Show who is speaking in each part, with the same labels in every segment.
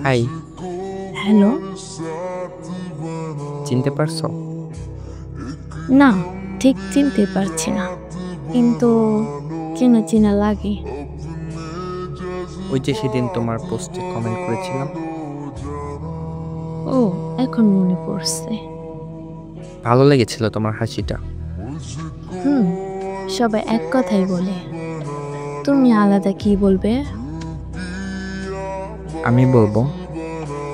Speaker 1: High,
Speaker 2: hello.
Speaker 1: চিনতে পারছো?
Speaker 2: না, ঠিক চিনতে পারছি না, কিন্তু চেনা চেনা লাগে।
Speaker 1: ওই যে সেদিন তোমার পোস্টে কমেন্ট করেছিলাম।
Speaker 2: ও, এখন মনে পড়ছে।
Speaker 1: ভালো লেগেছিল তোমার হাসিটা।
Speaker 2: হুম, সবাই এক কথাই বলে। তুমি আলাদা কি বলবে?
Speaker 1: আমি বলবো,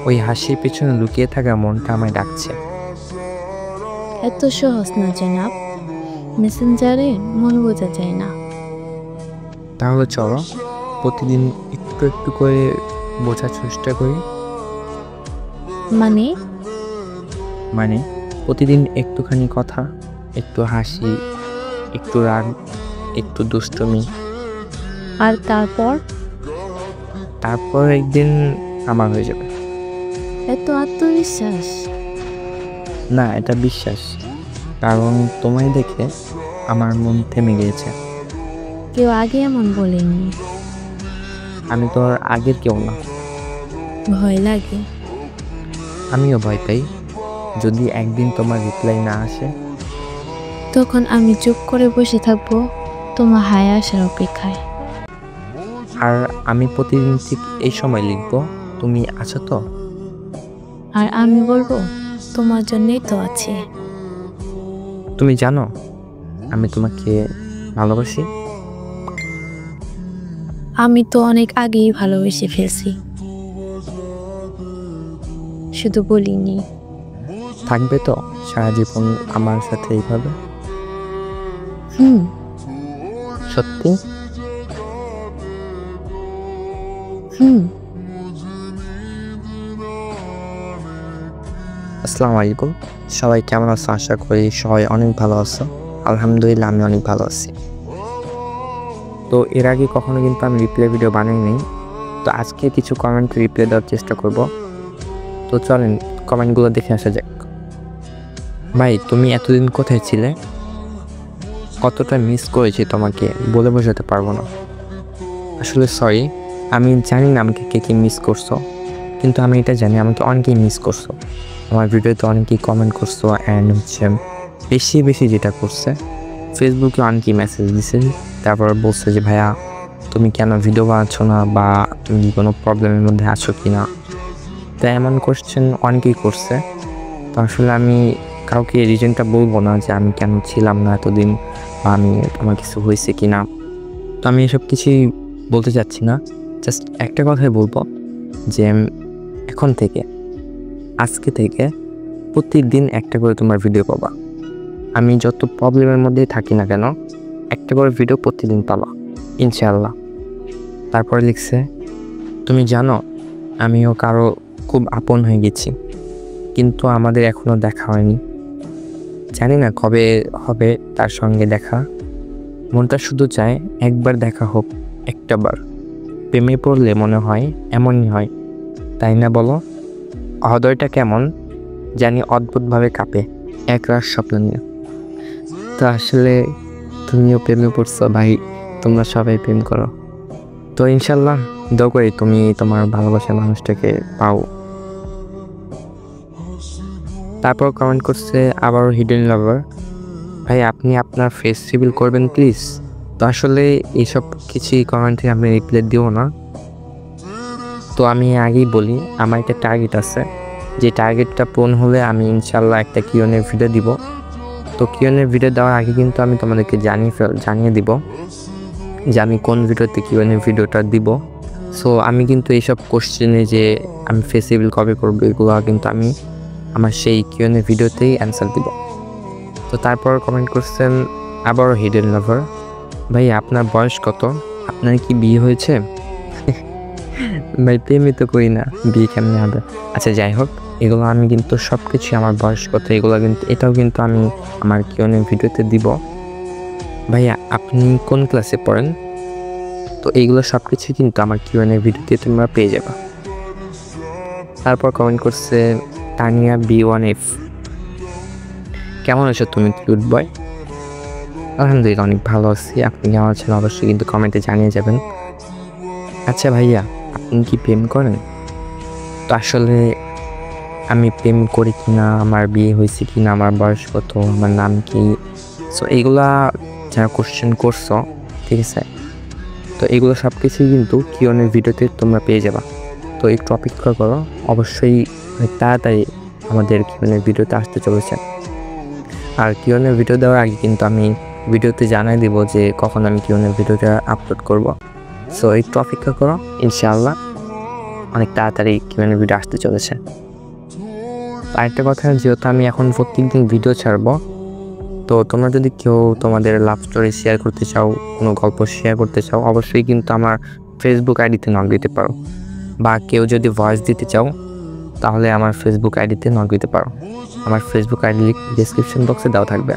Speaker 1: ওই হাসির পেছনে লুকিয়ে থাকা মনটা আমায় ডাকছে।
Speaker 2: এত সহজ না জনাব, মেসেঞ্জারে মন বোঝা যায় না।
Speaker 1: তাহলে চলো প্রতিদিন একটু একটু করে বোঝার চেষ্টা করি।
Speaker 2: মানে?
Speaker 1: মানে প্রতিদিন একটুখানি কথা, একটু হাসি, একটু রাগ, একটু দুষ্টুমি।
Speaker 2: আর তারপর?
Speaker 1: তারপর একদিন আমার হয়ে যাবে।
Speaker 2: এত আত্মবিশ্বাস?
Speaker 1: না, এটা বিশ্বাস। কারণ তোমায় দেখে আমার মন থেমে গিয়েছে।
Speaker 2: কেউ আগে এমন বলেনি।
Speaker 1: আমি তো আর আগের কেউ না।
Speaker 2: ভয় লাগে?
Speaker 1: আমিও ভয় পাই, যদি একদিন তোমার রিপ্লাই না আসে।
Speaker 2: তখন আমি চুপ করে বসে থাকবো তোমার হায় আসার অপেক্ষায়।
Speaker 1: আর আমি প্রতিদিন ঠিক এই সময় লিখবো, তুমি আছো তো?
Speaker 2: আর আমি বলবো, তোমার জন্যই তো আছি।
Speaker 1: তুমি জানো আমি তোমাকে ভালোবাসি।
Speaker 2: আমি তো অনেক আগেই ভালোবেসে ফেলছি, শুধু বলিনি।
Speaker 1: থাকবে তো সারা জীবন আমার সাথে এইভাবে?
Speaker 2: হুম।
Speaker 1: সত্যি?
Speaker 2: হুম।
Speaker 1: আসসালামু আলাইকুম, সবাই কেমন আছো? আশা করি সবাই অনেক ভালো আছো। আলহামদুলিল্লাহ, আমি অনেক ভালো আছি। তো এর আগে কখনো কিন্তু আমি রিপ্লাই ভিডিও বানাইনি, তো আজকে কিছু কমেন্ট রিপ্লাই দেওয়ার চেষ্টা করব। তো চলেন কমেন্টগুলো দেখে আসা যাক। ভাই, তুমি এতদিন কোথায় ছিলে? কতটা মিস করেছি তোমাকে বলে বোঝাতে পারবো না। আসলে সরি, আমি জানি না আমাকে কে কে মিস করছো, কিন্তু আমি এটা জানি আমাকে অনেকেই মিস করছো। আমার ভিডিওতে অনেকেই কমেন্ট করছো, অ্যান্ড বেশি বেশি যেটা করছে, ফেসবুকে অনেকেই মেসেজ দিছে, তারপর বলছে যে ভাইয়া তুমি কেন ভিডিও বানাচ্ছ না, বা তুমি কোনো প্রবলেমের মধ্যে আছো কি না। তাই এমন কোশ্চেন অনেকেই করছে। তো আসলে আমি কাউকে রিজনটা বলবো না যে আমি কেন ছিলাম না এতদিন, বা আমার কিছু হয়েছে কি না। তো আমি এসব কিছুই বলতে চাচ্ছি না, জাস্ট একটা কথাই বলবো যে এখন থেকে, আজকে থেকে প্রতিদিন একটা করে তোমার ভিডিও পাবা। আমি যত প্রবলেমের মধ্যেই থাকি না কেন, একটা করে ভিডিও প্রতিদিন পাবা ইনশাআল্লাহ। তারপরে লিখছে, তুমি জানো আমিও কারো খুব আপন হয়ে গেছি, কিন্তু আমাদের এখনো দেখা হয়নি। জানি না কবে হবে তার সঙ্গে দেখা। মনটা শুধু চায় একবার দেখা হোক, একটা বার। প্রেমে পড়লে মনে হয় এমনই হয়, তাই না বলো? হৃদয়টা কেমন জানি অদ্ভুতভাবে কাঁপে এক রাত স্বপ্ন নিয়ে। তো আসলে তুমিও প্রেমে পড়ছো ভাই, তোমরা সবাই প্রেম করো। তো ইনশাল্লাহ দোয়া করি তুমি তোমার ভালোবাসার মানুষটাকে পাও। তারপর কমেন্ট করছে আবারও হিডেন লাভার, ভাই আপনি আপনার ফেস রিভিল করবেন প্লিজ। তো আসলে এইসব কিছুই কমেন্টে আমি রিপ্লাই দিব না। তো আমি আগেই বলি, আমার একটা টার্গেট আছে, যে টার্গেটটা পূরণ হলে আমি ইনশাল্লাহ একটা কিউএনএ ভিডিও দিব। তো কিউএনএ ভিডিও দেওয়ার আগে কিন্তু আমি তোমাদেরকে জানিয়ে দিব যে আমি কোন ভিডিওতে কিউএনএ ভিডিওটা দিব। সো আমি কিন্তু এইসব কোশ্চেনে যে আমি ফেস রিভিল কবে করবো, এগুলো কিন্তু আমি আমার সেই কিউএনএ ভিডিওতেই অ্যান্সার দিব। তো তারপর কমেন্ট করছেন আবারও হিডেন লাভার, ভাই আপনার বয়স কত? আপনার কি বিয়ে হয়েছে? ভাই প্রেমই তো করি না, বিয়ে কেমনি হবে? আচ্ছা যাই হোক, এগুলো আমি কিন্তু সব কিছু, আমার বয়স কত এগুলো কিন্তু, এটাও কিন্তু আমি আমার কিউএনএ ভিডিওতে দিব। ভাইয়া আপনি কোন ক্লাসে পড়েন? তো এইগুলো সব কিছু কিন্তু আমার কিউএনএ ভিডিওতে তোমরা পেয়ে যাবে। তারপর কমেন্ট করছে তানিয়া B1F, কেমন আছো তুমি কিউট বয়? আলহামদুলিল্লাহ অনেক ভালো আছি, আপনি কেমন আছেন অবশ্যই কিন্তু কমেন্টে জানিয়ে যাবেন। আচ্ছা ভাইয়া, আপনি কি প্রেম করেন? তো আসলে আমি প্রেম করি কিনা, আমার বিয়ে হয়েছে কিনা, আমার বয়স কত, আমার নাম কি, সো এইগুলা যারা কোশ্চেন করছো, ঠিক আছে, তো এগুলো সব কিছুই কিন্তু কিউএনএ ভিডিওতে তোমরা পেয়ে যাবা। তো একটু অপেক্ষা করো, অবশ্যই তাড়াতাড়ি আমাদের কিউএনএ ভিডিওতে আসতে চলেছে। আর কিউএনএ ভিডিও দেওয়ার আগে কিন্তু আমি ভিডিওতে জানাই দিব যে কখন আমি কিউএনএ ভিডিওটা আপলোড করব। সো একটু অপেক্ষা করো, ইনশাআল্লাহ অনেক তাড়াতাড়ি কিউএনএ ভিডিও আসতে চলেছে। আরেকটা কথা, যেহেতু আমি এখন প্রত্যেকদিন ভিডিও ছাড়বো, তো তোমরা যদি কেউ তোমাদের লাভ স্টোরি শেয়ার করতে চাও, কোনো গল্প শেয়ার করতে চাও, অবশ্যই কিন্তু আমার ফেসবুক আইডিতে নক দিতে পারো। বা কেউ যদি ভয়েস দিতে চাও তাহলে আমার ফেসবুক আইডিতে নক দিতে পারো। আমার ফেসবুক আইডি ডেসক্রিপশন বক্সে দেওয়া থাকবে।